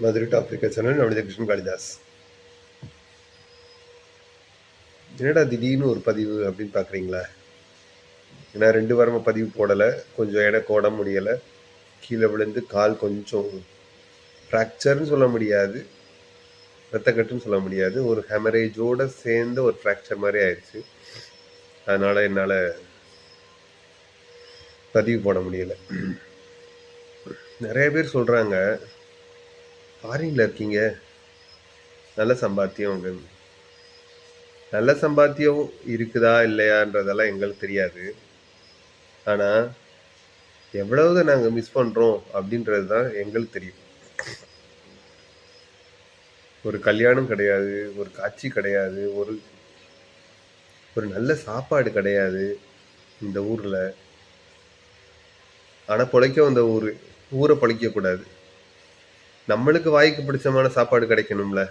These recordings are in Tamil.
மதுரை ஆப்பிரிக்கா சேனல் நம்முடைய கிருஷ்ணன் காளிதாஸ். என்னடா திடீர்னு ஒரு பதிவு அப்படின்னு பார்க்குறீங்களா? ஏன்னா 2 வாரமாக பதிவு போடலை. கொஞ்சம் எனக்கு உடம்பு முடியலை. கீழே விழுந்து கால் கொஞ்சம் ஃப்ராக்சர்னு சொல்ல முடியாது, ரத்தக்கட்டுன்னு சொல்ல முடியாது, ஒரு ஹெமரேஜோடு சேர்ந்த ஒரு ஃப்ராக்சர் மாதிரி ஆயிடுச்சு. அதனால் என்னால் பதிவு போட முடியலை. நிறைய பேர் சொல்கிறாங்க, ஃபாரின்ல இருக்கீங்க, நல்ல சம்பாத்தியம் அப்படின்னு. நல்ல சம்பாத்தியம் இருக்குதா இல்லையான்றதெல்லாம் எங்களுக்கு தெரியாது. ஆனால் எவ்வளவு நாங்கள் மிஸ் பண்ணுறோம் அப்படின்றது தான் எங்களுக்கு தெரியும். ஒரு கல்யாணம் கிடையாது, ஒரு காட்சி கிடையாது, ஒரு ஒரு நல்ல சாப்பாடு கிடையாது இந்த ஊரில். ஆனால் பிழைக்க வந்த ஊரை பழிக்கக்கூடாது. நம்மளுக்கு வாய்க்கு பிடிச்சமான சாப்பாடு கிடைக்கணும்ல.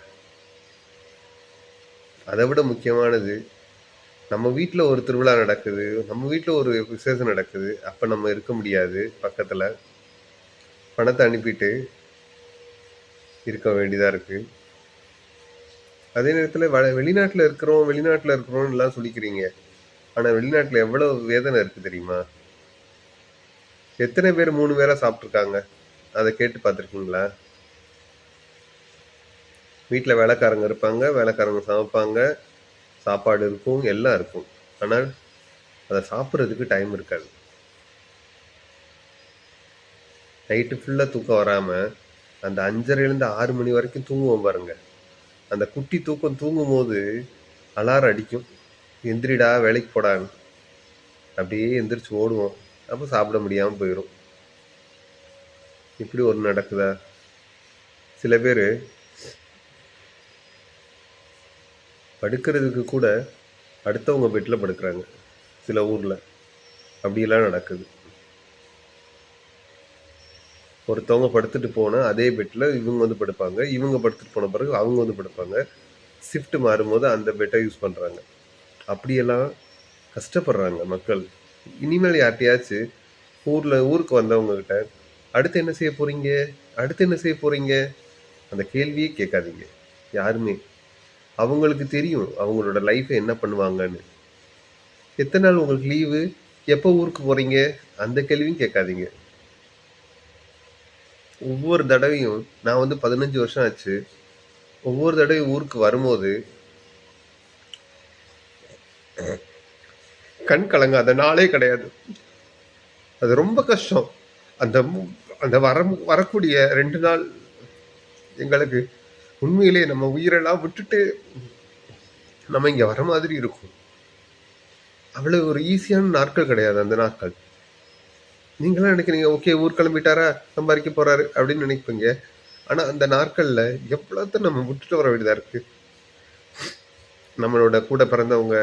அதை விட முக்கியமானது, நம்ம வீட்டில் ஒரு திருவிழா நடக்குது, நம்ம வீட்டில் ஒரு விசேஷம் நடக்குது, அப்போ நம்ம இருக்க முடியாது. பக்கத்தில் பணத்தை அனுப்பிட்டு இருக்க வேண்டியதாக இருக்குது. அதே நேரத்தில் வெளிநாட்டில் இருக்கிறோம் எல்லாம் சொல்லிக்கிறீங்க. ஆனால் வெளிநாட்டில் எவ்வளோ வேதனை இருக்குது தெரியுமா? எத்தனை பேர் 3 வேளை சாப்பிட்ருக்காங்க? அதை கேட்டு பார்த்துருக்கீங்களா? வீட்டில் வேலைக்காரங்க இருப்பாங்க, வேலைக்காரங்க சமைப்பாங்க, சாப்பாடு இருக்கும், எல்லாம் இருக்கும். ஆனால் அதை சாப்பிட்றதுக்கு டைம் இருக்காது. நைட்டு ஃபுல்லாக தூக்கம் வராமல் அந்த 5:30 6 மணி வரைக்கும் தூங்குவோம் பாருங்க. அந்த குட்டி தூக்கம் தூங்கும் போது அலாரம் அடிக்கும், எந்திரிடா வேலைக்கு போடான்னு. அப்படியே எந்திரிச்சு ஓடுவோம். அப்போ சாப்பிட முடியாமல் போயிடும். இப்படி ஒரு நடக்குதா? சில பேர் படுக்கிறதுக்கு கூட அடுத்தவங்க பெட்டில் படுக்கிறாங்க சில ஊரில். அப்படியெல்லாம் நடக்குது. ஒருத்தவங்க படுத்துட்டு போனால் அதே பெட்டில் இவங்க வந்து படுப்பாங்க, இவங்க படுத்துட்டு போன பிறகு அவங்க வந்து படுப்பாங்க. ஷிஃப்ட் மாறும்போது அந்த பெட்டை யூஸ் பண்ணுறாங்க. அப்படியெல்லாம் கஷ்டப்படுறாங்க மக்கள். இனிமேல் யார்கிட்டையாச்சும் ஊருக்கு வந்தவங்கக்கிட்ட அடுத்து என்ன செய்ய போகிறீங்க அந்த கேள்வியே கேட்காதீங்க யாருமே. அவங்களுக்கு தெரியும் அவங்களோட லைஃப்பை என்ன பண்ணுவாங்கன்னு. எத்தனை நாள் உங்களுக்கு லீவு, எப்போ ஊருக்கு போகிறீங்க, அந்த கேள்வியும் கேட்காதீங்க. ஒவ்வொரு தடவையும் நான் வந்து 15 வருஷம் ஆச்சு. ஒவ்வொரு தடவையும் ஊருக்கு வரும்போது கண் கலங்காத நாளே கிடையாது. அது ரொம்ப கஷ்டம். அந்த அந்த வரக்கூடிய 2 நாள் எங்களுக்கு உண்மையிலே நம்ம உயிரெல்லாம் விட்டுட்டு நம்ம இங்கே வர மாதிரி இருக்கும். அவ்வளோ ஒரு ஈஸியான நாட்கள் கிடையாது அந்த நாட்கள். நீங்களாம் நினைக்கிறீங்க, ஓகே ஊர் கிளம்பிட்டாரா, சம்பாதிக்க போறாரு அப்படின்னு நினைப்பீங்க. ஆனால் அந்த நாட்களில் எவ்வளோத்த நம்ம விட்டுட்டு வர வேண்டியதாக இருக்குது. நம்மளோட கூட பிறந்தவங்க,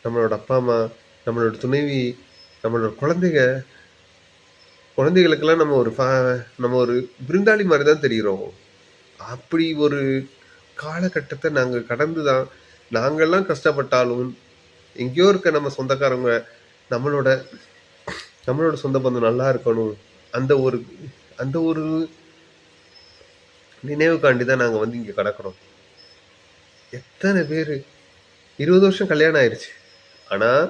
நம்மளோட அப்பா அம்மா, நம்மளோட துணைவி, நம்மளோட குழந்தைகளுக்கெல்லாம் நம்ம ஒரு விருந்தாளி மாதிரி தான் தெரிகிறோம். அப்படி ஒரு காலகட்டத்தை நாங்கள் கடந்து தான் நாங்கள்லாம் கஷ்டப்பட்டாலும் எங்கேயோ இருக்க நம்ம சொந்தக்காரங்க, நம்மளோட சொந்த பந்தம் நல்லா இருக்கணும், அந்த ஒரு நினைவுக்காண்டி தான் நாங்கள் வந்து இங்கே கிடக்கிறோம். எத்தனை பேர் 20 வருஷம் கல்யாணம் ஆயிடுச்சு, ஆனால்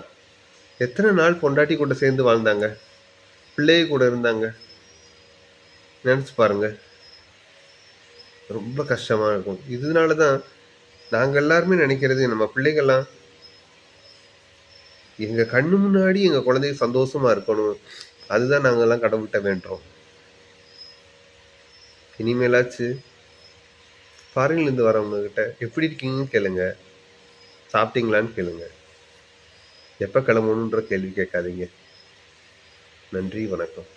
எத்தனை நாள் பொண்டாட்டி கூட சேர்ந்து வாழ்ந்தாங்க, பிள்ளைய கூட இருந்தாங்க? நினச்சி பாருங்க. ரொம்ப கஷ்டமா இருக்கும். இதனால தான் நாங்கள் எல்லாருமே நினைக்கிறது, நம்ம பிள்ளைகள்லாம் எங்கள் கண்ணு முன்னாடி எங்கள் குழந்தைங்க சந்தோஷமா இருக்கணும். அதுதான் நாங்கள்லாம் கடவுள்கிட்ட வேண்டுறோம். இனிமேலாச்சு ஃபாரின்லேருந்து வரவங்க கிட்ட எப்படி இருக்கீங்கன்னு கேளுங்க, சாப்பிட்டீங்களான்னு கேளுங்க. எப்போ கிளம்பணுன்ற கேள்வி கேட்காதீங்க. நன்றி, வணக்கம்.